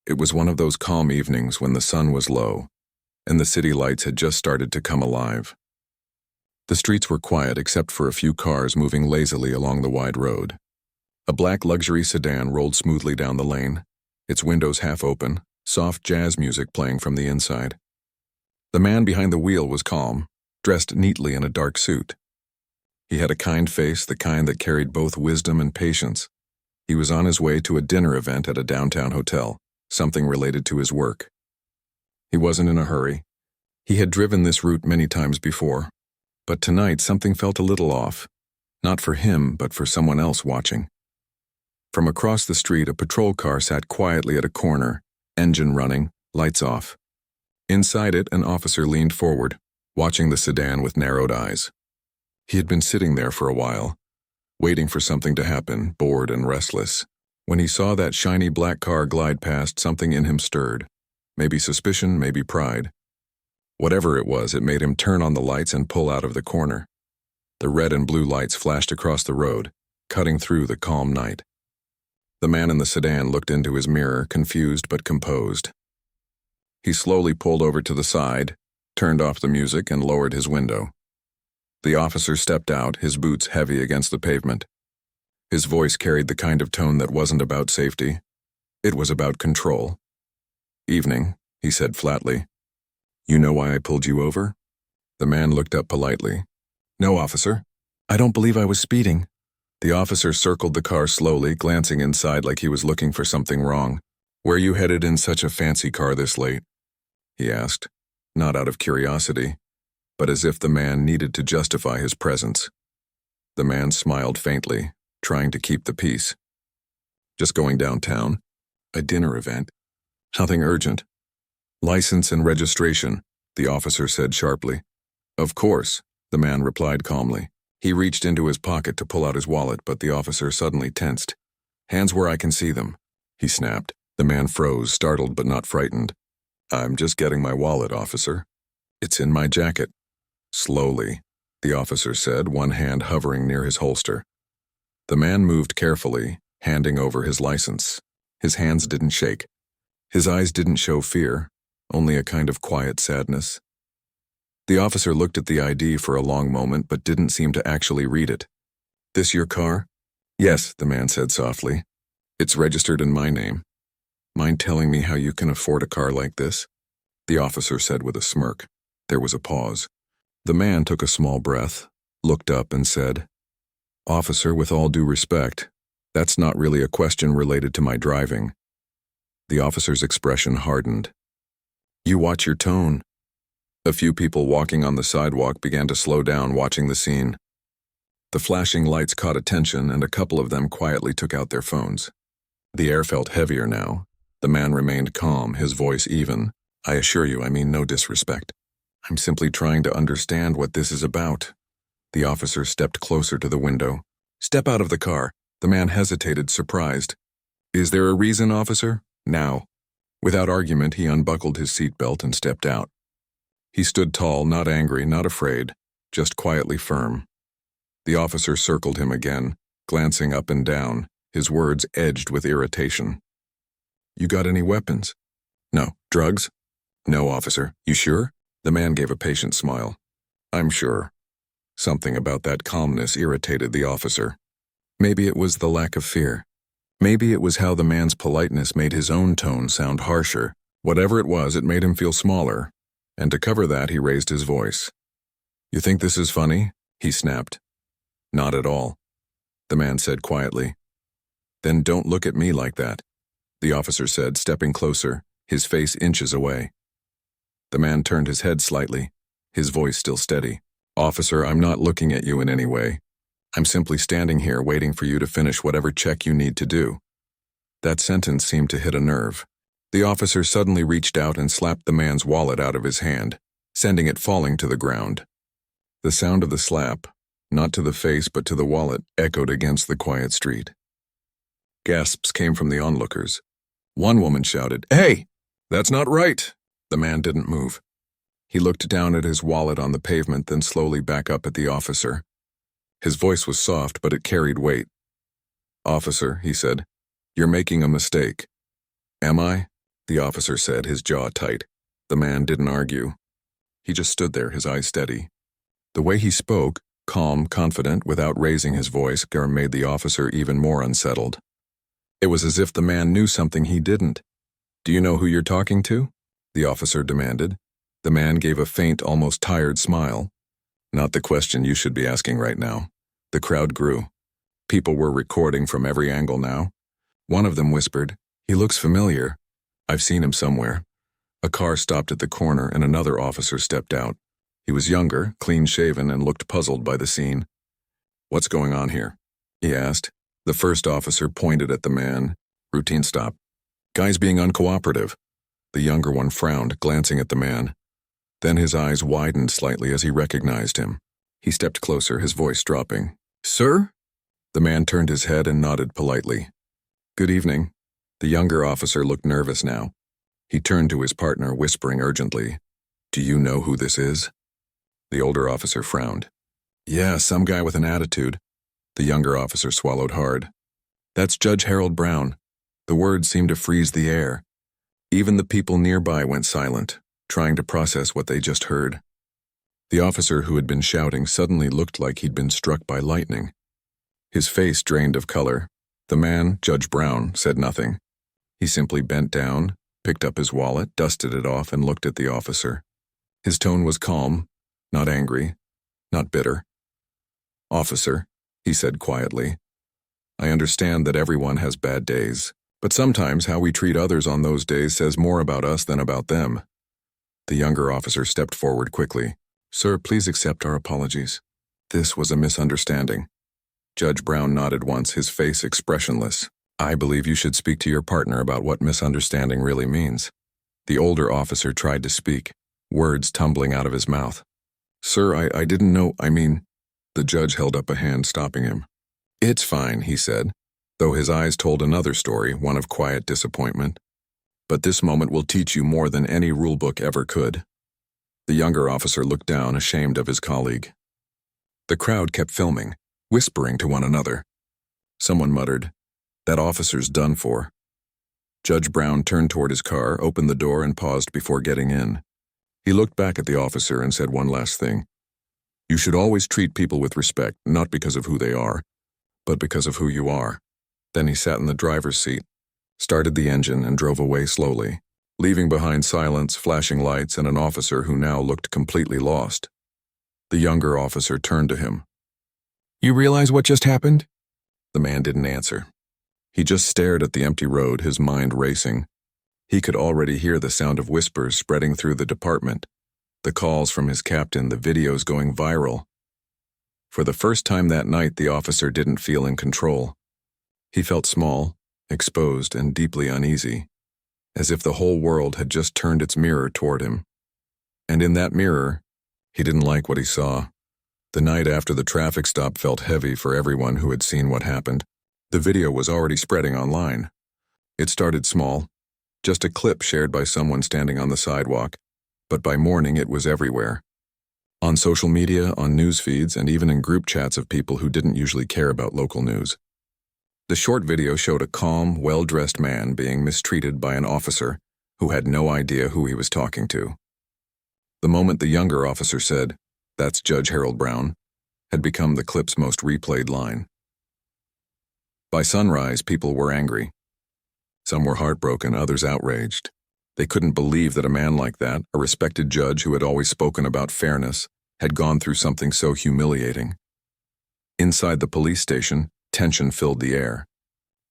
It was one of those calm evenings when the sun was low, and the city lights had just started to come alive. The streets were quiet except for a few cars moving lazily along the wide road. A black luxury sedan rolled smoothly down the lane, its windows half open, soft jazz music playing from the inside. The man behind the wheel was calm, dressed neatly in a dark suit. He had a kind face, the kind that carried both wisdom and patience. He was on his way to a dinner event at a downtown hotel, something related to his work. He wasn't in a hurry. He had driven this route many times before, but tonight something felt a little off, not for him, but for someone else watching. From across the street, a patrol car sat quietly at a corner, engine running, lights off. Inside it, an officer leaned forward, watching the sedan with narrowed eyes. He had been sitting there for a while, waiting for something to happen, bored and restless. When he saw that shiny black car glide past, something in him stirred. Maybe suspicion, maybe pride. Whatever it was, it made him turn on the lights and pull out of the corner. The red and blue lights flashed across the road, cutting through the calm night. The man in the sedan looked into his mirror, confused but composed. He slowly pulled over to the side, turned off the music, and lowered his window. The officer stepped out, his boots heavy against the pavement. His voice carried the kind of tone that wasn't about safety. It was about control. "Evening," he said flatly. "You know why I pulled you over?" The man looked up politely. "No, officer. I don't believe I was speeding." The officer circled the car slowly, glancing inside like he was looking for something wrong. "Where you headed in such a fancy car this late?" he asked, not out of curiosity, but as if the man needed to justify his presence. The man smiled faintly, trying to keep the peace. "Just going downtown. A dinner event. Nothing urgent." "License and registration," the officer said sharply. "Of course," the man replied calmly. He reached into his pocket to pull out his wallet, but the officer suddenly tensed. "Hands where I can see them," he snapped. The man froze, startled but not frightened. "I'm just getting my wallet, officer. It's in my jacket." "Slowly," the officer said, one hand hovering near his holster. The man moved carefully, handing over his license. His hands didn't shake. His eyes didn't show fear, only a kind of quiet sadness. The officer looked at the ID for a long moment but didn't seem to actually read it. "This your car?" "Yes," the man said softly. "It's registered in my name. Mind telling me how you can afford a car like this?" the officer said with a smirk. There was a pause. The man took a small breath, looked up and said, "Officer, with all due respect, that's not really a question related to my driving." The officer's expression hardened. "You watch your tone." A few people walking on the sidewalk began to slow down, watching the scene. The flashing lights caught attention, and a couple of them quietly took out their phones. The air felt heavier now. The man remained calm, his voice even. "I assure you, I mean no disrespect. I'm simply trying to understand what this is about." The officer stepped closer to the window. "Step out of the car." The man hesitated, surprised. "Is there a reason, officer?" "Now." Without argument, he unbuckled his seatbelt and stepped out. He stood tall, not angry, not afraid, just quietly firm. The officer circled him again, glancing up and down, his words edged with irritation. "You got any weapons?" "No." "Drugs?" "No, officer." "You sure?" The man gave a patient smile. "I'm sure." Something about that calmness irritated the officer. Maybe it was the lack of fear. Maybe it was how the man's politeness made his own tone sound harsher. Whatever it was, it made him feel smaller, and to cover that, he raised his voice. "You think this is funny?" he snapped. "Not at all," the man said quietly. "Then don't look at me like that," the officer said, stepping closer, his face inches away. The man turned his head slightly, his voice still steady. "Officer, I'm not looking at you in any way. I'm simply standing here waiting for you to finish whatever check you need to do." That sentence seemed to hit a nerve. The officer suddenly reached out and slapped the man's wallet out of his hand, sending it falling to the ground. The sound of the slap, not to the face but to the wallet, echoed against the quiet street. Gasps came from the onlookers. One woman shouted, "Hey! That's not right!" The man didn't move. He looked down at his wallet on the pavement, then slowly back up at the officer. His voice was soft, but it carried weight. "Officer," he said, "you're making a mistake." "Am I?" the officer said, his jaw tight. The man didn't argue. He just stood there, his eyes steady. The way he spoke, calm, confident, without raising his voice, made the officer even more unsettled. It was as if the man knew something he didn't. "Do you know who you're talking to?" the officer demanded. The man gave a faint, almost tired smile. "Not the question you should be asking right now." The crowd grew. People were recording from every angle now. One of them whispered, "He looks familiar. I've seen him somewhere." A car stopped at the corner and another officer stepped out. He was younger, clean-shaven, and looked puzzled by the scene. "What's going on here?" he asked. The first officer pointed at the man. "Routine stop. Guy's being uncooperative." The younger one frowned, glancing at the man. Then his eyes widened slightly as he recognized him. He stepped closer, his voice dropping. "Sir?" The man turned his head and nodded politely. "Good evening." The younger officer looked nervous now. He turned to his partner, whispering urgently, "Do you know who this is?" The older officer frowned. "Yeah, some guy with an attitude." The younger officer swallowed hard. "That's Judge Harold Brown." The words seemed to freeze the air. Even the people nearby went silent, trying to process what they just heard. The officer who had been shouting suddenly looked like he'd been struck by lightning. His face drained of color. The man, Judge Brown, said nothing. He simply bent down, picked up his wallet, dusted it off, and looked at the officer. His tone was calm, not angry, not bitter. "Officer," he said quietly, "I understand that everyone has bad days, but sometimes how we treat others on those days says more about us than about them." The younger officer stepped forward quickly. "Sir, please accept our apologies. This was a misunderstanding." Judge Brown nodded once, his face expressionless. "I believe you should speak to your partner about what misunderstanding really means." The older officer tried to speak, words tumbling out of his mouth. "Sir, I didn't know, The judge held up a hand, stopping him. "It's fine," he said, though his eyes told another story, one of quiet disappointment. "But this moment will teach you more than any rulebook ever could." The younger officer looked down, ashamed of his colleague. The crowd kept filming, whispering to one another. Someone muttered, "That officer's done for." Judge Brown turned toward his car, opened the door, and paused before getting in. He looked back at the officer and said one last thing. "You should always treat people with respect, not because of who they are, but because of who you are." Then he sat in the driver's seat, started the engine, and drove away slowly, leaving behind silence, flashing lights, and an officer who now looked completely lost. The younger officer turned to him. "You realize what just happened?" The man didn't answer. He just stared at the empty road, his mind racing. He could already hear the sound of whispers spreading through the department, the calls from his captain, the videos going viral. For the first time that night, the officer didn't feel in control. He felt small, exposed, and deeply uneasy, as if the whole world had just turned its mirror toward him. And in that mirror, he didn't like what he saw. The night after the traffic stop felt heavy for everyone who had seen what happened. The video was already spreading online. It started small, just a clip shared by someone standing on the sidewalk, but by morning it was everywhere. On social media, on news feeds, and even in group chats of people who didn't usually care about local news. The short video showed a calm, well-dressed man being mistreated by an officer who had no idea who he was talking to. The moment the younger officer said, "That's Judge Harold Brown," had become the clip's most replayed line. By sunrise, people were angry. Some were heartbroken, others outraged. They couldn't believe that a man like that, a respected judge who had always spoken about fairness, had gone through something so humiliating. Inside the police station, tension filled the air.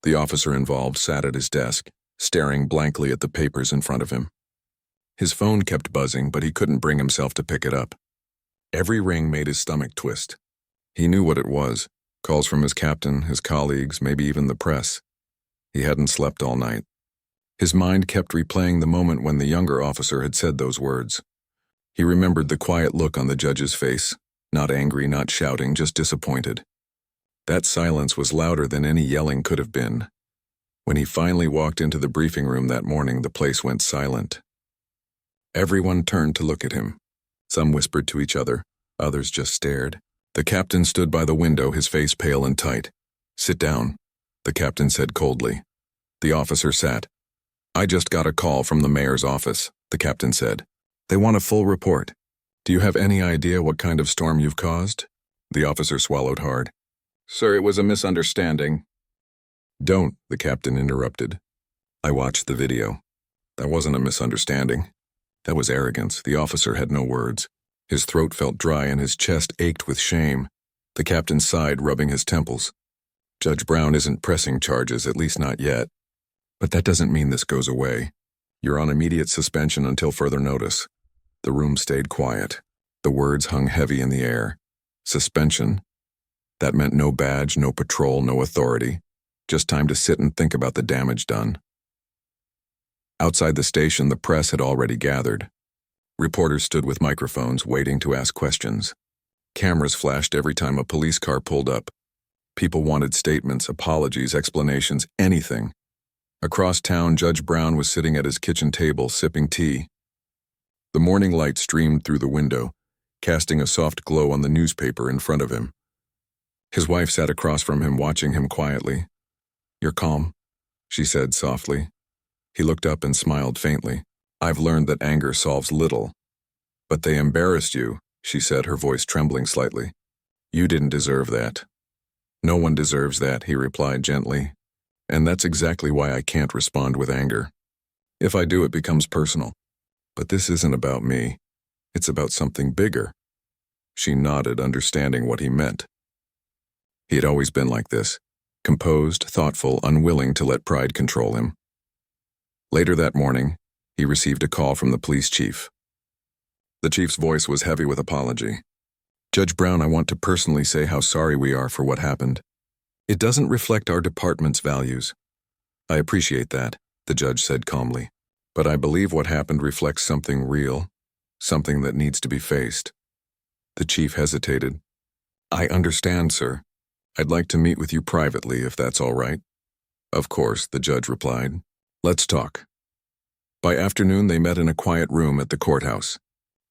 The officer involved sat at his desk, staring blankly at the papers in front of him. His phone kept buzzing, but he couldn't bring himself to pick it up. Every ring made his stomach twist. He knew what it was. Calls from his captain, his colleagues, maybe even the press. He hadn't slept all night. His mind kept replaying the moment when the younger officer had said those words. He remembered the quiet look on the judge's face, not angry, not shouting, just disappointed. That silence was louder than any yelling could have been. When he finally walked into the briefing room that morning, the place went silent. Everyone turned to look at him. Some whispered to each other, others just stared. The captain stood by the window, his face pale and tight. "Sit down," the captain said coldly. The officer sat. I just got a call from the mayor's office, the captain said. They want a full report. Do you have any idea what kind of storm you've caused? The officer swallowed hard. Sir, it was a misunderstanding. Don't, the captain interrupted. I watched the video. That wasn't a misunderstanding. That was arrogance. The officer had no words. His throat felt dry and his chest ached with shame. The captain sighed, rubbing his temples. Judge Brown isn't pressing charges, at least not yet. But that doesn't mean this goes away. You're on immediate suspension until further notice. The room stayed quiet. The words hung heavy in the air. Suspension. That meant no badge, no patrol, no authority. Just time to sit and think about the damage done. Outside the station, the press had already gathered. Reporters stood with microphones, waiting to ask questions. Cameras flashed every time a police car pulled up. People wanted statements, apologies, explanations, anything. Across town, Judge Brown was sitting at his kitchen table, sipping tea. The morning light streamed through the window, casting a soft glow on the newspaper in front of him. His wife sat across from him, watching him quietly. You're calm, she said softly. He looked up and smiled faintly. I've learned that anger solves little. But they embarrassed you, she said, her voice trembling slightly. You didn't deserve that. No one deserves that, he replied gently. And that's exactly why I can't respond with anger. If I do, it becomes personal. But this isn't about me. It's about something bigger. She nodded, understanding what he meant. He had always been like this, composed, thoughtful, unwilling to let pride control him. Later that morning, he received a call from the police chief. The chief's voice was heavy with apology. Judge Brown, I want to personally say how sorry we are for what happened. It doesn't reflect our department's values. I appreciate that, the judge said calmly. But I believe what happened reflects something real, something that needs to be faced. The chief hesitated. I understand, sir. I'd like to meet with you privately, if that's all right. Of course, the judge replied. Let's talk. By afternoon, they met in a quiet room at the courthouse.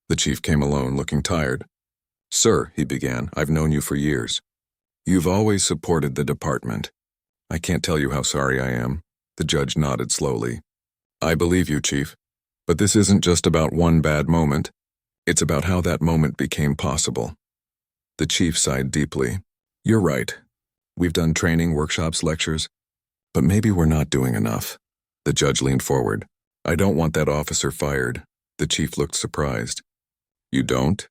The chief came alone, looking tired. Sir, he began, I've known you for years. You've always supported the department. I can't tell you how sorry I am. The judge nodded slowly. I believe you, Chief. But this isn't just about one bad moment. It's about how that moment became possible. The chief sighed deeply. You're right. We've done training, workshops, lectures. But maybe we're not doing enough. The judge leaned forward. I don't want that officer fired. The chief looked surprised. You don't?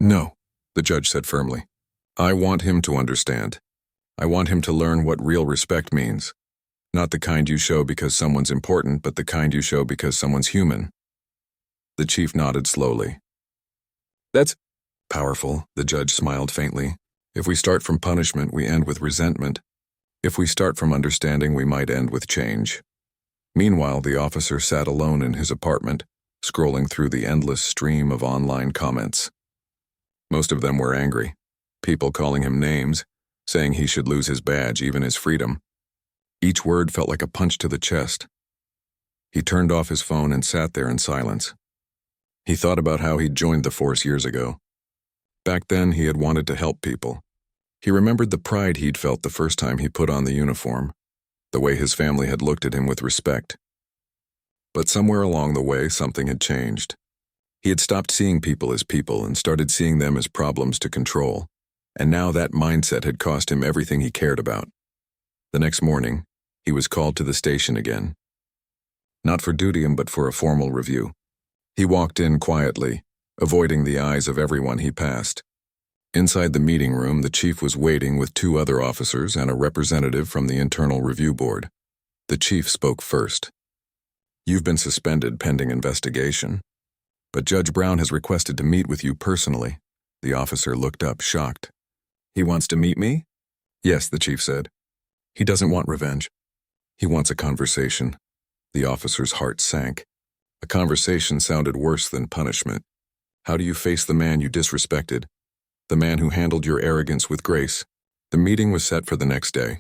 No, the judge said firmly. I want him to understand. I want him to learn what real respect means. Not the kind you show because someone's important, but the kind you show because someone's human. The chief nodded slowly. That's powerful, the judge smiled faintly. If we start from punishment, we end with resentment. If we start from understanding, we might end with change. Meanwhile, the officer sat alone in his apartment, scrolling through the endless stream of online comments. Most of them were angry. People calling him names, saying he should lose his badge, even his freedom. Each word felt like a punch to the chest. He turned off his phone and sat there in silence. He thought about how he'd joined the force years ago. Back then, he had wanted to help people. He remembered the pride he'd felt the first time he put on the uniform, the way his family had looked at him with respect. But somewhere along the way, something had changed. He had stopped seeing people as people and started seeing them as problems to control. And now that mindset had cost him everything he cared about. The next morning, he was called to the station again. Not for duty, but for a formal review. He walked in quietly, avoiding the eyes of everyone he passed. Inside the meeting room, the chief was waiting with 2 other officers and a representative from the Internal Review Board. The chief spoke first. You've been suspended pending investigation. But Judge Brown has requested to meet with you personally. The officer looked up, shocked. He wants to meet me? Yes, the chief said. He doesn't want revenge. He wants a conversation. The officer's heart sank. A conversation sounded worse than punishment. How do you face the man you disrespected? The man who handled your arrogance with grace? The meeting was set for the next day.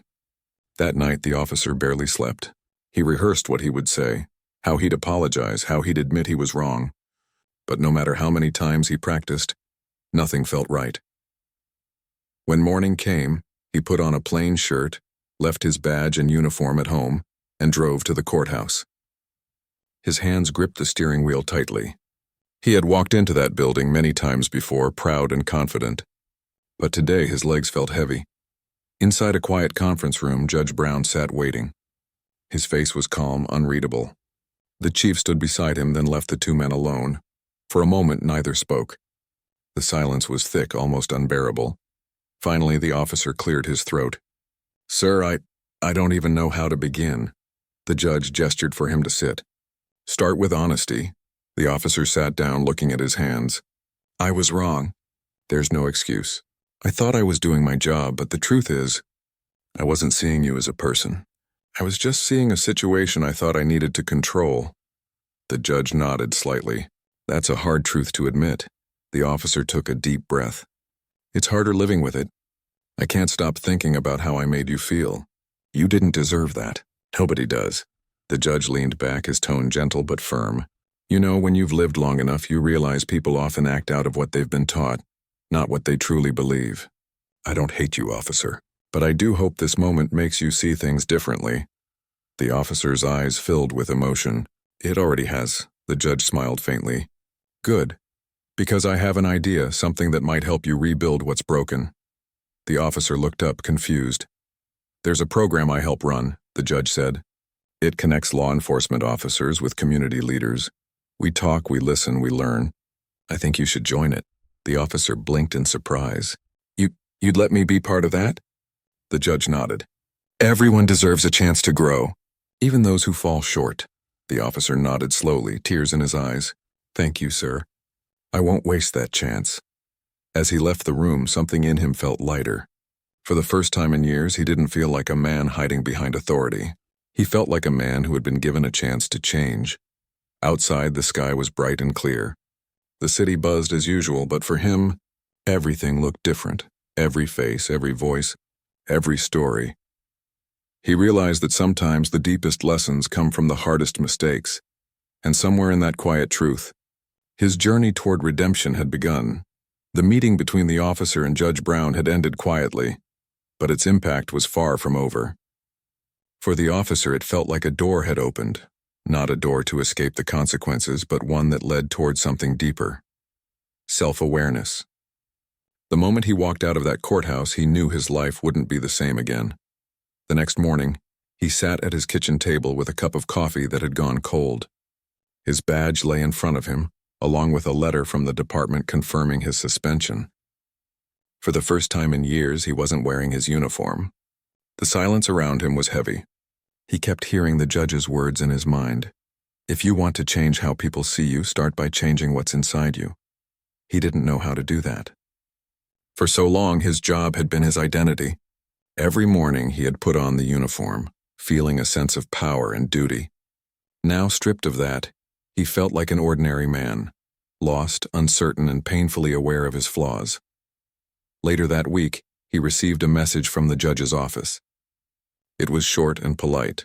That night, the officer barely slept. He rehearsed what he would say, how he'd apologize, how he'd admit he was wrong. But no matter how many times he practiced, nothing felt right. When morning came, he put on a plain shirt, left his badge and uniform at home, and drove to the courthouse. His hands gripped the steering wheel tightly. He had walked into that building many times before, proud and confident. But today his legs felt heavy. Inside a quiet conference room, Judge Brown sat waiting. His face was calm, unreadable. The chief stood beside him, then left the two men alone. For a moment, neither spoke. The silence was thick, almost unbearable. Finally, the officer cleared his throat. "Sir, I don't even know how to begin." The judge gestured for him to sit. "Start with honesty." The officer sat down, looking at his hands. "I was wrong. There's no excuse. I thought I was doing my job, but the truth is, I wasn't seeing you as a person. I was just seeing a situation I thought I needed to control." The judge nodded slightly. "That's a hard truth to admit." The officer took a deep breath. "It's harder living with it. I can't stop thinking about how I made you feel. You didn't deserve that. Nobody does." The judge leaned back, his tone gentle but firm. "You know, when you've lived long enough, you realize people often act out of what they've been taught, not what they truly believe. I don't hate you, officer, but I do hope this moment makes you see things differently." The officer's eyes filled with emotion. "It already has." The judge smiled faintly. "Good. Because I have an idea, something that might help you rebuild what's broken." The officer looked up, confused. "There's a program I help run," the judge said. "It connects law enforcement officers with community leaders. We talk, we listen, we learn. I think you should join it." The officer blinked in surprise. You'd let me be part of that?" The judge nodded. "Everyone deserves a chance to grow, even those who fall short." The officer nodded slowly, tears in his eyes. "Thank you, sir. I won't waste that chance." As he left the room, something in him felt lighter. For the first time in years, he didn't feel like a man hiding behind authority. He felt like a man who had been given a chance to change. Outside, the sky was bright and clear. The city buzzed as usual, but for him, everything looked different. Every face, every voice, every story. He realized that sometimes the deepest lessons come from the hardest mistakes, and somewhere in that quiet truth, his journey toward redemption had begun. The meeting between the officer and Judge Brown had ended quietly, but its impact was far from over. For the officer, it felt like a door had opened, not a door to escape the consequences, but one that led toward something deeper. Self-awareness. The moment he walked out of that courthouse, he knew his life wouldn't be the same again. The next morning, he sat at his kitchen table with a cup of coffee that had gone cold. His badge lay in front of him, along with a letter from the department confirming his suspension. For the first time in years, he wasn't wearing his uniform. The silence around him was heavy. He kept hearing the judge's words in his mind. "If you want to change how people see you, start by changing what's inside you." He didn't know how to do that. For so long, his job had been his identity. Every morning he had put on the uniform, feeling a sense of power and duty. Now, stripped of that, he felt like an ordinary man, lost, uncertain, and painfully aware of his flaws. Later that week, he received a message from the judge's office. It was short and polite.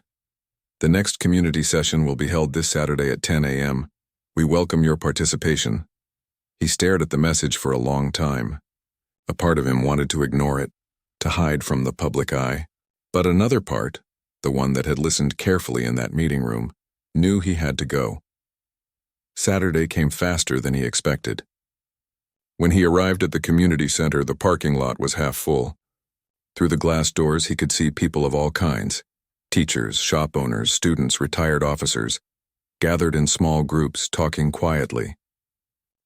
"The next community session will be held this Saturday at 10 a.m. We welcome your participation." He stared at the message for a long time. A part of him wanted to ignore it, to hide from the public eye. But another part, the one that had listened carefully in that meeting room, knew he had to go. Saturday came faster than he expected. When he arrived at the community center, the parking lot was half full. Through the glass doors, he could see people of all kinds: teachers, shop owners, students, retired officers, gathered in small groups, talking quietly.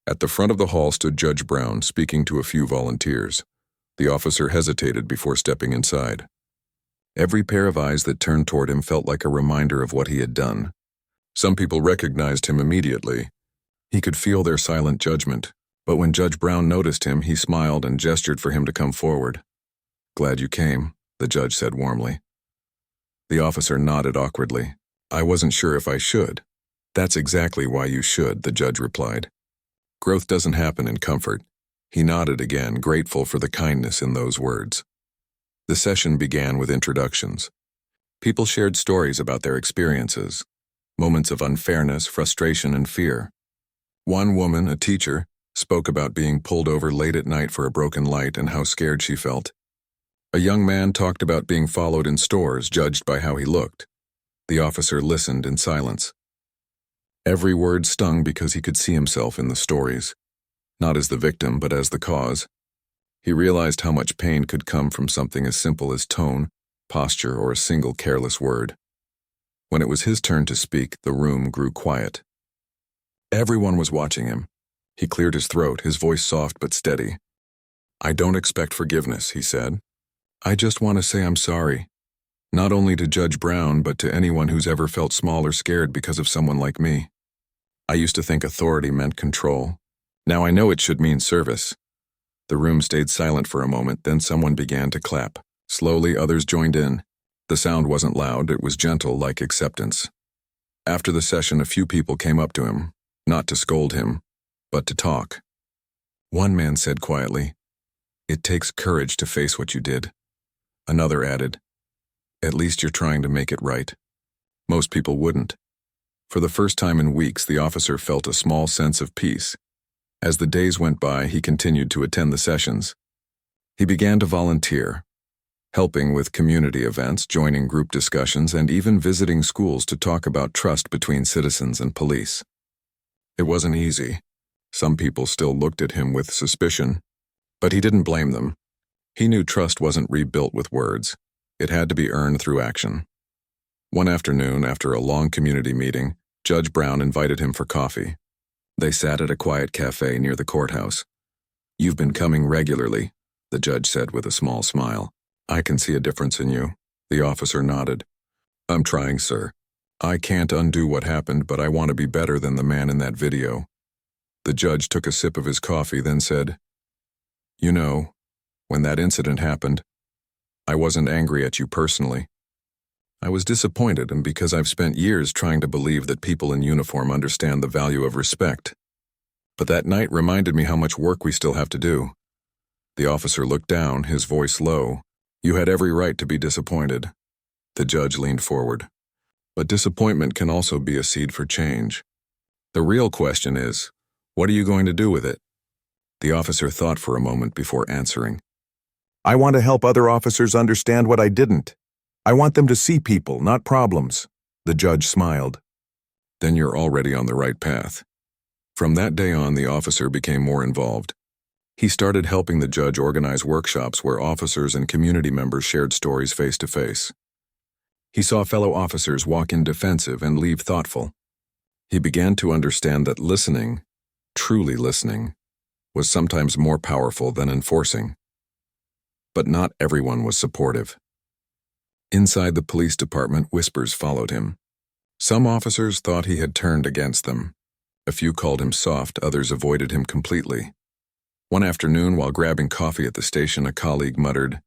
At the front of the hall stood Judge Brown, speaking to a few volunteers. The officer hesitated before stepping inside. Every pair of eyes that turned toward him felt like a reminder of what he had done. Some people recognized him immediately. He could feel their silent judgment, but when Judge Brown noticed him, he smiled and gestured for him to come forward. "Glad you came," the judge said warmly. The officer nodded awkwardly. "I wasn't sure if I should." "That's exactly why you should," the judge replied. "Growth doesn't happen in comfort." He nodded again, grateful for the kindness in those words. The session began with introductions. People shared stories about their experiences, moments of unfairness, frustration, and fear. One woman, a teacher, spoke about being pulled over late at night for a broken light and how scared she felt. A young man talked about being followed in stores, judged by how he looked. The officer listened in silence. Every word stung because he could see himself in the stories, not as the victim but as the cause. He realized how much pain could come from something as simple as tone, posture, or a single careless word. When it was his turn to speak, the room grew quiet. Everyone was watching him. He cleared his throat, his voice soft but steady. "I don't expect forgiveness," he said. "I just want to say I'm sorry. Not only to Judge Brown, but to anyone who's ever felt small or scared because of someone like me. I used to think authority meant control. Now I know it should mean service." The room stayed silent for a moment, then someone began to clap. Slowly, others joined in. The sound wasn't loud, it was gentle, like acceptance. After the session, a few people came up to him, not to scold him, but to talk. One man said quietly, "It takes courage to face what you did." Another added, "At least you're trying to make it right." Most people wouldn't. For the first time in weeks, the officer felt a small sense of peace. As the days went by, he continued to attend the sessions. He began to volunteer, helping with community events, joining group discussions, and even visiting schools to talk about trust between citizens and police. It wasn't easy. Some people still looked at him with suspicion, but he didn't blame them. He knew trust wasn't rebuilt with words. It had to be earned through action. One afternoon, after a long community meeting, Judge Brown invited him for coffee. They sat at a quiet cafe near the courthouse. "You've been coming regularly," the judge said with a small smile. "I can see a difference in you." The officer nodded. "I'm trying, sir. I can't undo what happened, but I want to be better than the man in that video." The judge took a sip of his coffee, then said, "You know, when that incident happened, I wasn't angry at you personally. I was disappointed, and because I've spent years trying to believe that people in uniform understand the value of respect. But that night reminded me how much work we still have to do." The officer looked down, his voice low. "You had every right to be disappointed." The judge leaned forward. "But disappointment can also be a seed for change. The real question is, what are you going to do with it?" The officer thought for a moment before answering. "I want to help other officers understand what I didn't. I want them to see people, not problems." The judge smiled. "Then you're already on the right path." From that day on, the officer became more involved. He started helping the judge organize workshops where officers and community members shared stories face to face. He saw fellow officers walk in defensive and leave thoughtful. He began to understand that listening, truly listening, was sometimes more powerful than enforcing. But not everyone was supportive. Inside the police department, whispers followed him. Some officers thought he had turned against them. A few called him soft, others avoided him completely. One afternoon, while grabbing coffee at the station, a colleague muttered,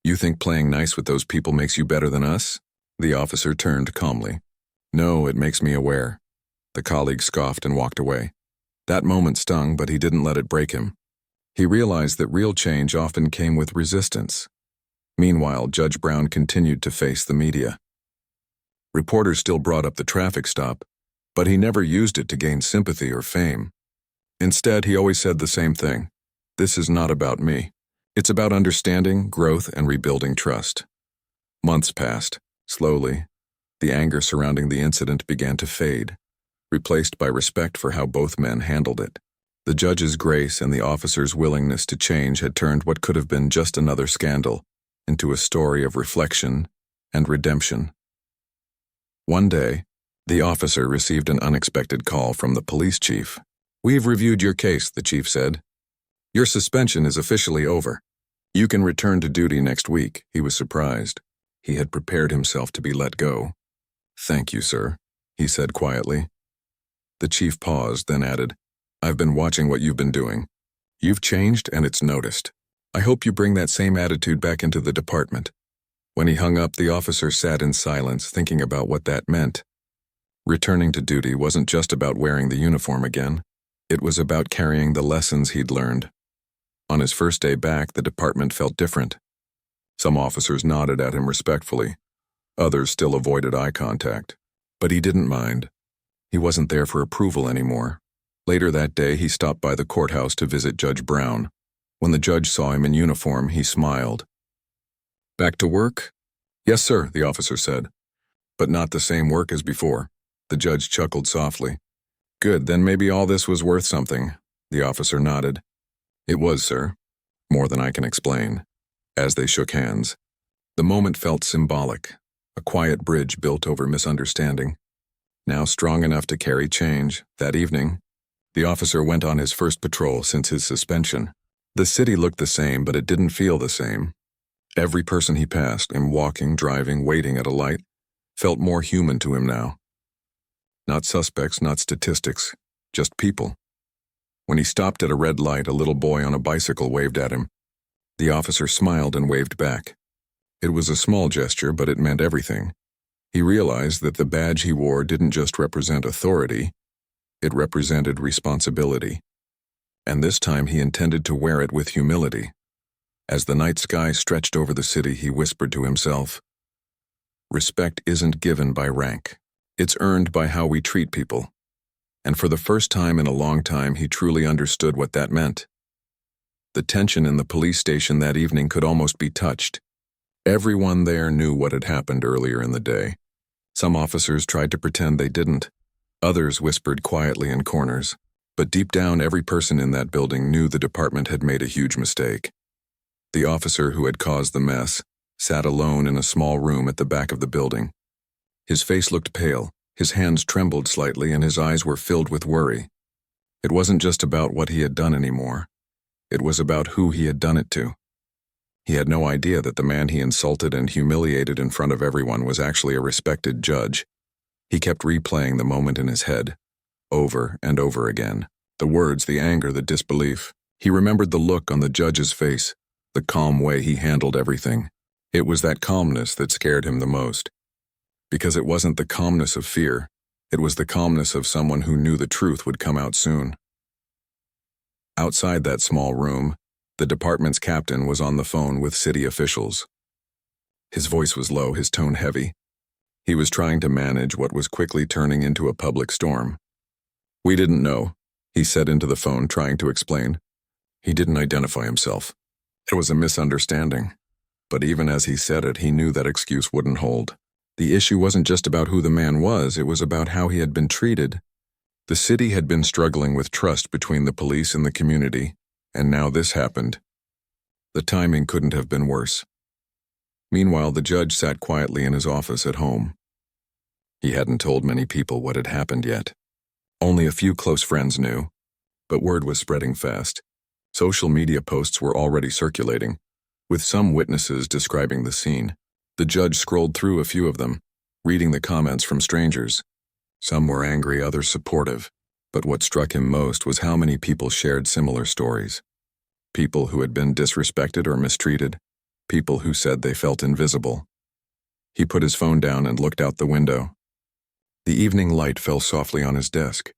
"You think playing nice with those people makes you better than us?" The officer turned calmly. "No, it makes me aware." The colleague scoffed and walked away. That moment stung, but he didn't let it break him. He realized that real change often came with resistance. Meanwhile, Judge Brown continued to face the media. Reporters still brought up the traffic stop, but he never used it to gain sympathy or fame. Instead, he always said the same thing: "This is not about me. It's about understanding, growth, and rebuilding trust." Months passed. Slowly, the anger surrounding the incident began to fade, replaced by respect for how both men handled it. The judge's grace and the officer's willingness to change had turned what could have been just another scandal into a story of reflection and redemption. One day, the officer received an unexpected call from the police chief. "We've reviewed your case," the chief said. "Your suspension is officially over. You can return to duty next week." He was surprised. He had prepared himself to be let go. "Thank you, sir," he said quietly. The chief paused, then added, "I've been watching what you've been doing. You've changed, and it's noticed. I hope you bring that same attitude back into the department." When he hung up, the officer sat in silence, thinking about what that meant. Returning to duty wasn't just about wearing the uniform again. It was about carrying the lessons he'd learned. On his first day back, the department felt different. Some officers nodded at him respectfully. Others still avoided eye contact. But he didn't mind. He wasn't there for approval anymore. Later that day, he stopped by the courthouse to visit Judge Brown. When the judge saw him in uniform, he smiled. "Back to work?" "Yes, sir," the officer said. "But not the same work as before." The judge chuckled softly. Good, then maybe all this was worth something. The officer nodded. It was, sir. More than I can explain. As they shook hands, the moment felt symbolic, a quiet bridge built over misunderstanding. Now strong enough to carry change, that evening, the officer went on his first patrol since his suspension. The city looked the same, but it didn't feel the same. Every person he passed, in walking, driving, waiting at a light, felt more human to him now. Not suspects, not statistics, just people. When he stopped at a red light, a little boy on a bicycle waved at him. The officer smiled and waved back. It was a small gesture, but it meant everything. He realized that the badge he wore didn't just represent authority, it represented responsibility. And this time he intended to wear it with humility. As the night sky stretched over the city, he whispered to himself, "Respect isn't given by rank. It's earned by how we treat people." And for the first time in a long time, he truly understood what that meant. The tension in the police station that evening could almost be touched. Everyone there knew what had happened earlier in the day. Some officers tried to pretend they didn't. Others whispered quietly in corners. But deep down, every person in that building knew the department had made a huge mistake. The officer who had caused the mess sat alone in a small room at the back of the building. His face looked pale, his hands trembled slightly, and his eyes were filled with worry. It wasn't just about what he had done anymore. It was about who he had done it to. He had no idea that the man he insulted and humiliated in front of everyone was actually a respected judge. He kept replaying the moment in his head, over and over again. The words, the anger, the disbelief. He remembered the look on the judge's face, the calm way he handled everything. It was that calmness that scared him the most. Because it wasn't the calmness of fear, it was the calmness of someone who knew the truth would come out soon. Outside that small room, the department's captain was on the phone with city officials. His voice was low, his tone heavy. He was trying to manage what was quickly turning into a public storm. "We didn't know," he said into the phone, trying to explain. He didn't identify himself. It was a misunderstanding. But even as he said it, he knew that excuse wouldn't hold. The issue wasn't just about who the man was, it was about how he had been treated. The city had been struggling with trust between the police and the community, and now this happened. The timing couldn't have been worse. Meanwhile, the judge sat quietly in his office at home. He hadn't told many people what had happened yet. Only a few close friends knew, but word was spreading fast. Social media posts were already circulating, with some witnesses describing the scene. The judge scrolled through a few of them, reading the comments from strangers. Some were angry, others supportive, but what struck him most was how many people shared similar stories. People who had been disrespected or mistreated, people who said they felt invisible. He put his phone down and looked out the window. The evening light fell softly on his desk.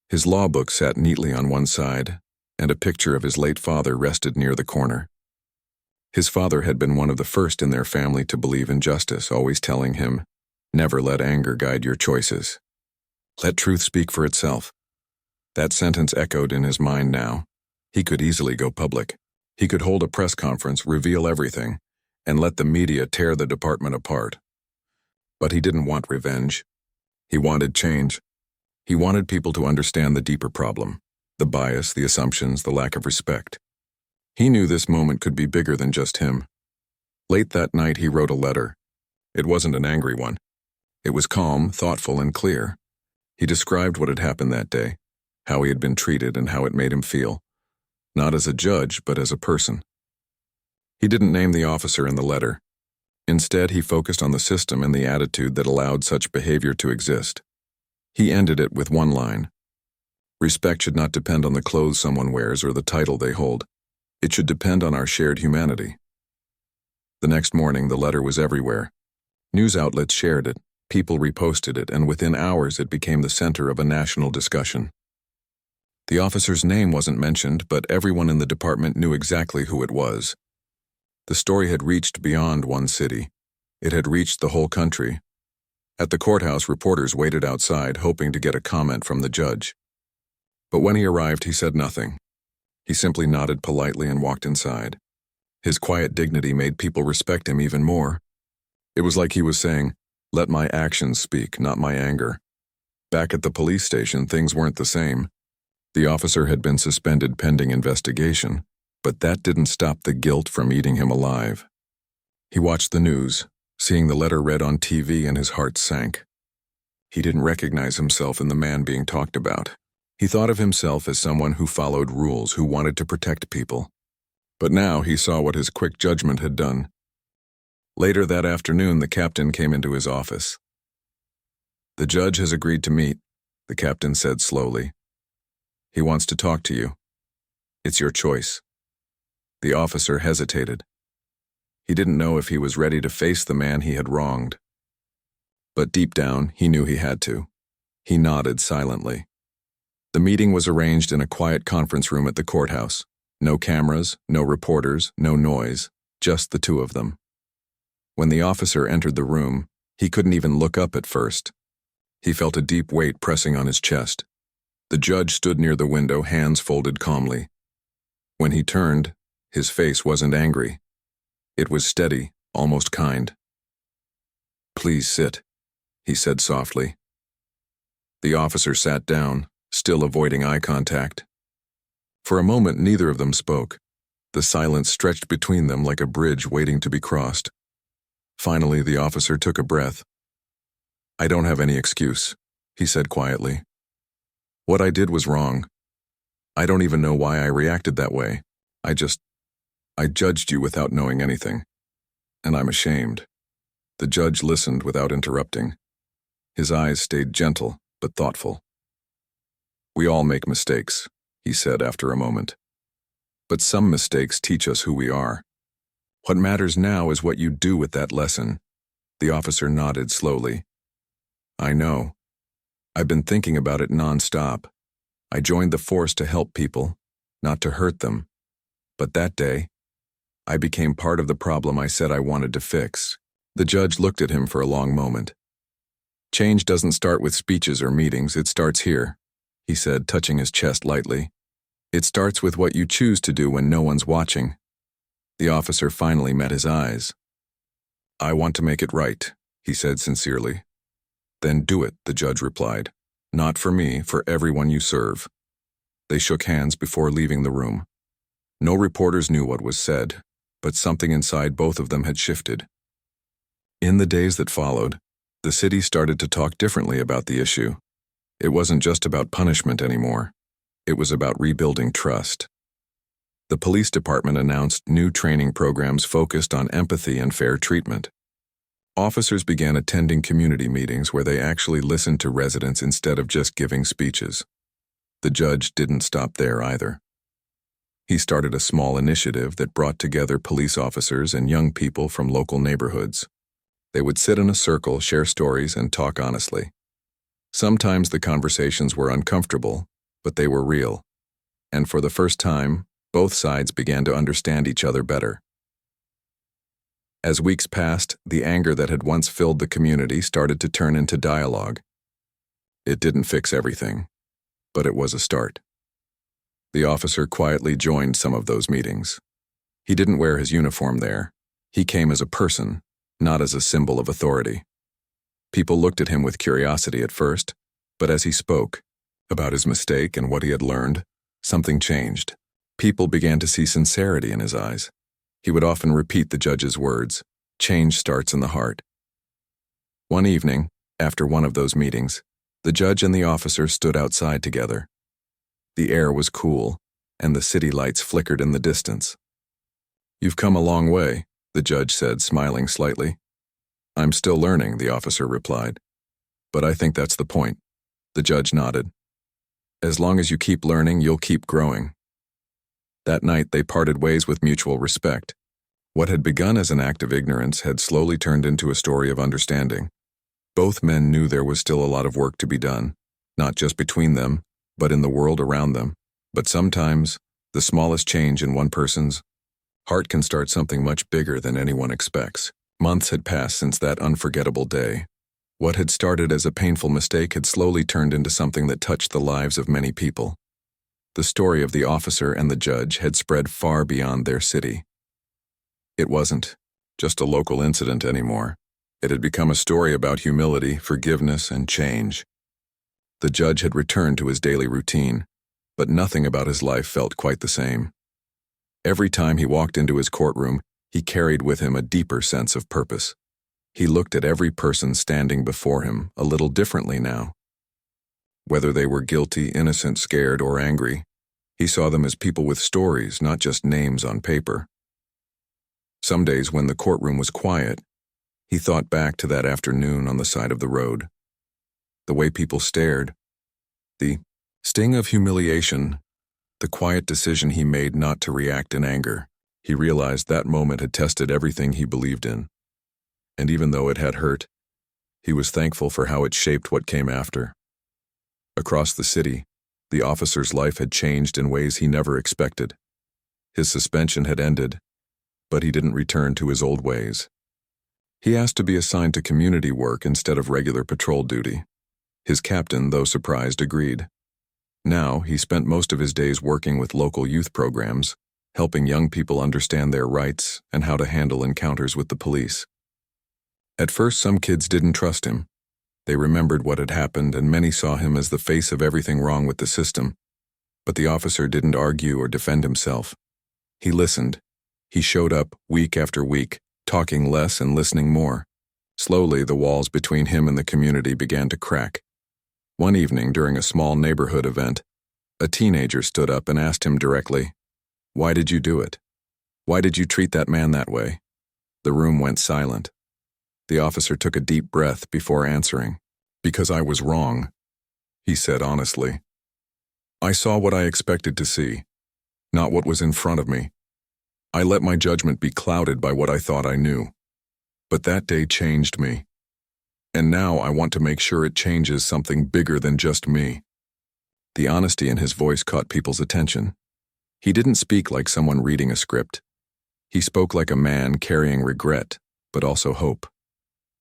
His law book sat neatly on one side, and a picture of his late father rested near the corner. His father had been one of the first in their family to believe in justice, always telling him, "Never let anger guide your choices. Let truth speak for itself." That sentence echoed in his mind now. He could easily go public. He could hold a press conference, reveal everything, and let the media tear the department apart. But he didn't want revenge. He wanted change. He wanted people to understand the deeper problem, the bias, the assumptions, the lack of respect. He knew this moment could be bigger than just him. Late that night, he wrote a letter. It wasn't an angry one. It was calm, thoughtful, and clear. He described what had happened that day, how he had been treated, and how it made him feel. Not as a judge, but as a person. He didn't name the officer in the letter. Instead, he focused on the system and the attitude that allowed such behavior to exist. He ended it with one line. Respect should not depend on the clothes someone wears or the title they hold. It should depend on our shared humanity. The next morning, the letter was everywhere. News outlets shared it, people reposted it, and within hours it became the center of a national discussion. The officer's name wasn't mentioned, but everyone in the department knew exactly who it was. The story had reached beyond one city. It had reached the whole country. At the courthouse, reporters waited outside, hoping to get a comment from the judge. But when he arrived, he said nothing. He simply nodded politely and walked inside. His quiet dignity made people respect him even more. It was like he was saying, "Let my actions speak, not my anger." Back at the police station, things weren't the same. The officer had been suspended pending investigation, but that didn't stop the guilt from eating him alive. He watched the news, seeing the letter read on TV, and his heart sank. He didn't recognize himself in the man being talked about. He thought of himself as someone who followed rules, who wanted to protect people. But now he saw what his quick judgment had done. Later that afternoon, the captain came into his office. "The judge has agreed to meet," the captain said slowly. "He wants to talk to you. It's your choice." The officer hesitated. He didn't know if he was ready to face the man he had wronged. But deep down, he knew he had to. He nodded silently. The meeting was arranged in a quiet conference room at the courthouse. No cameras, no reporters, no noise, just the two of them. When the officer entered the room, he couldn't even look up at first. He felt a deep weight pressing on his chest. The judge stood near the window, hands folded calmly. When he turned, his face wasn't angry. It was steady, almost kind. "Please sit," he said softly. The officer sat down, still avoiding eye contact. For a moment, neither of them spoke. The silence stretched between them like a bridge waiting to be crossed. Finally, the officer took a breath. "I don't have any excuse," he said quietly. "What I did was wrong. I don't even know why I reacted that way. I judged you without knowing anything. And I'm ashamed." The judge listened without interrupting. His eyes stayed gentle but thoughtful. "We all make mistakes," he said after a moment. "But some mistakes teach us who we are. What matters now is what you do with that lesson." The officer nodded slowly. "I know. I've been thinking about it nonstop. I joined the force to help people, not to hurt them. But that day, I became part of the problem I said I wanted to fix." The judge looked at him for a long moment. "Change doesn't start with speeches or meetings, it starts here," he said, touching his chest lightly. "It starts with what you choose to do when no one's watching." The officer finally met his eyes. "I want to make it right," he said sincerely. "Then do it," the judge replied. "Not for me, for everyone you serve." They shook hands before leaving the room. No reporters knew what was said, but something inside both of them had shifted. In the days that followed, the city started to talk differently about the issue. It wasn't just about punishment anymore. It was about rebuilding trust. The police department announced new training programs focused on empathy and fair treatment. Officers began attending community meetings where they actually listened to residents instead of just giving speeches. The judge didn't stop there either. He started a small initiative that brought together police officers and young people from local neighborhoods. They would sit in a circle, share stories, and talk honestly. Sometimes the conversations were uncomfortable, but they were real. And for the first time, both sides began to understand each other better. As weeks passed, the anger that had once filled the community started to turn into dialogue. It didn't fix everything, but it was a start. The officer quietly joined some of those meetings. He didn't wear his uniform there. He came as a person, not as a symbol of authority. People looked at him with curiosity at first, but as he spoke about his mistake and what he had learned, something changed. People began to see sincerity in his eyes. He would often repeat the judge's words, "Change starts in the heart." One evening, after one of those meetings, the judge and the officer stood outside together. The air was cool, and the city lights flickered in the distance. "You've come a long way," the judge said, smiling slightly. "I'm still learning," the officer replied. "But I think that's the point." The judge nodded. "As long as you keep learning, you'll keep growing." That night, they parted ways with mutual respect. What had begun as an act of ignorance had slowly turned into a story of understanding. Both men knew there was still a lot of work to be done, not just between them, but in the world around them. But sometimes, the smallest change in one person's heart can start something much bigger than anyone expects. Months had passed since that unforgettable day. What had started as a painful mistake had slowly turned into something that touched the lives of many people. The story of the officer and the judge had spread far beyond their city. It wasn't just a local incident anymore. It had become a story about humility, forgiveness, and change. The judge had returned to his daily routine, but nothing about his life felt quite the same. Every time he walked into his courtroom, he carried with him a deeper sense of purpose. He looked at every person standing before him a little differently now. Whether they were guilty, innocent, scared, or angry, he saw them as people with stories, not just names on paper. Some days when the courtroom was quiet, he thought back to that afternoon on the side of the road. The way people stared, the sting of humiliation, the quiet decision he made not to react in anger. He realized that moment had tested everything he believed in. And even though it had hurt, he was thankful for how it shaped what came after. Across the city, the officer's life had changed in ways he never expected. His suspension had ended, but he didn't return to his old ways. He asked to be assigned to community work instead of regular patrol duty. His captain, though surprised, agreed. Now, he spent most of his days working with local youth programs, helping young people understand their rights and how to handle encounters with the police. At first, some kids didn't trust him. They remembered what had happened, and many saw him as the face of everything wrong with the system. But the officer didn't argue or defend himself. He listened. He showed up week after week, talking less and listening more. Slowly, the walls between him and the community began to crack. One evening, during a small neighborhood event, a teenager stood up and asked him directly, "Why did you do it? Why did you treat that man that way?" The room went silent. The officer took a deep breath before answering. "Because I was wrong," he said honestly. "I saw what I expected to see, not what was in front of me. I let my judgment be clouded by what I thought I knew. But that day changed me. And now I want to make sure it changes something bigger than just me." The honesty in his voice caught people's attention. He didn't speak like someone reading a script. He spoke like a man carrying regret, but also hope.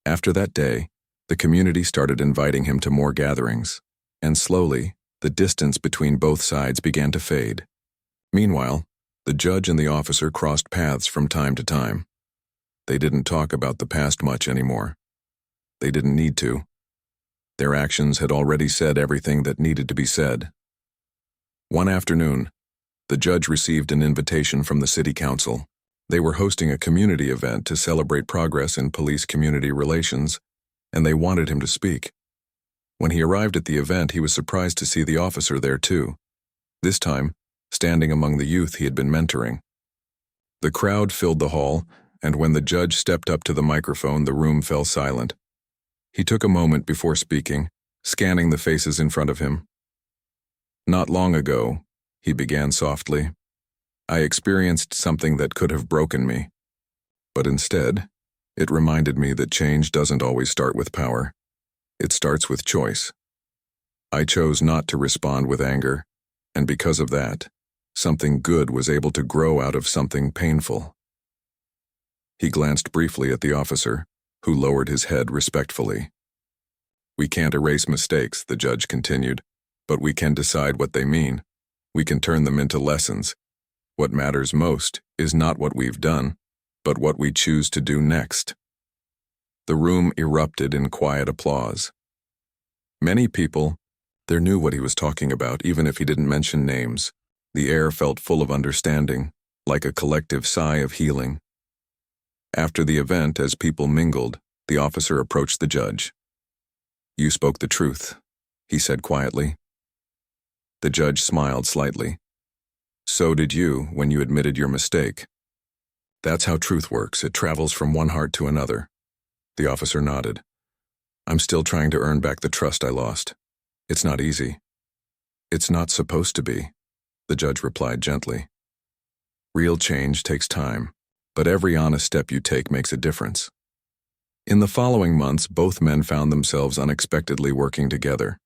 After that day, the community started inviting him to more gatherings, and slowly, the distance between both sides began to fade. Meanwhile, the judge and the officer crossed paths from time to time. They didn't talk about the past much anymore. They didn't need to. Their actions had already said everything that needed to be said. One afternoon, the judge received an invitation from the city council. They were hosting a community event to celebrate progress in police-community relations, and they wanted him to speak. When he arrived at the event, he was surprised to see the officer there too, this time standing among the youth he had been mentoring. The crowd filled the hall, and when the judge stepped up to the microphone, the room fell silent. He took a moment before speaking, scanning the faces in front of him. "Not long ago," he began softly, "I experienced something that could have broken me. But instead, it reminded me that change doesn't always start with power. It starts with choice. I chose not to respond with anger, and because of that, something good was able to grow out of something painful." He glanced briefly at the officer, who lowered his head respectfully. "We can't erase mistakes," the judge continued, "but we can decide what they mean. We can turn them into lessons. What matters most is not what we've done, but what we choose to do next." The room erupted in quiet applause. Many people, they knew what he was talking about, even if he didn't mention names. The air felt full of understanding, like a collective sigh of healing. After the event, as people mingled, the officer approached the judge. "You spoke the truth," he said quietly. The judge smiled slightly. "So did you when you admitted your mistake. That's how truth works. It travels from one heart to another." The officer nodded. "I'm still trying to earn back the trust I lost. It's not easy." "It's not supposed to be," the judge replied gently. "Real change takes time, but every honest step you take makes a difference." In the following months, both men found themselves unexpectedly working together.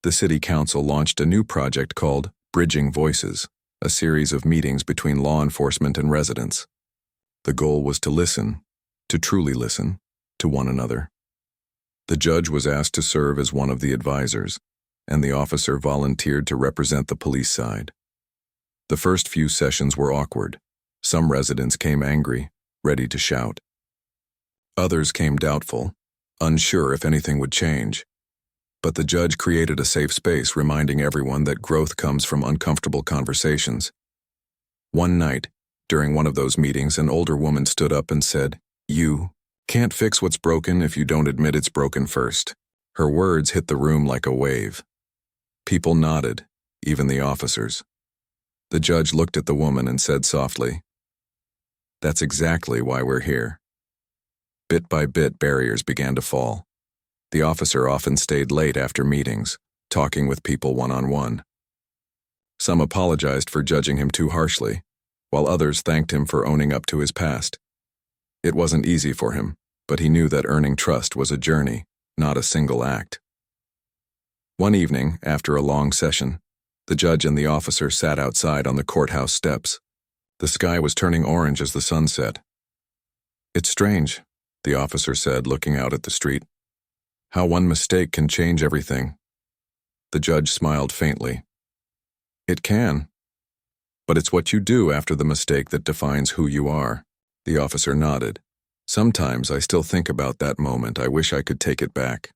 The city council launched a new project called Bridging Voices, a series of meetings between law enforcement and residents. The goal was to listen, to truly listen, to one another. The judge was asked to serve as one of the advisors, and the officer volunteered to represent the police side. The first few sessions were awkward. Some residents came angry, ready to shout. Others came doubtful, unsure if anything would change. But the judge created a safe space, reminding everyone that growth comes from uncomfortable conversations. One night, during one of those meetings, an older woman stood up and said, "You can't fix what's broken if you don't admit it's broken first." Her words hit the room like a wave. People nodded, even the officers. The judge looked at the woman and said softly, "That's exactly why we're here." Bit by bit, barriers began to fall. The officer often stayed late after meetings, talking with people one-on-one. Some apologized for judging him too harshly, while others thanked him for owning up to his past. It wasn't easy for him, but he knew that earning trust was a journey, not a single act. One evening, after a long session, the judge and the officer sat outside on the courthouse steps. The sky was turning orange as the sun set. "It's strange," the officer said, looking out at the street. "How one mistake can change everything." The judge smiled faintly. "It can. But it's what you do after the mistake that defines who you are." The officer nodded. "Sometimes I still think about that moment. I wish I could take it back."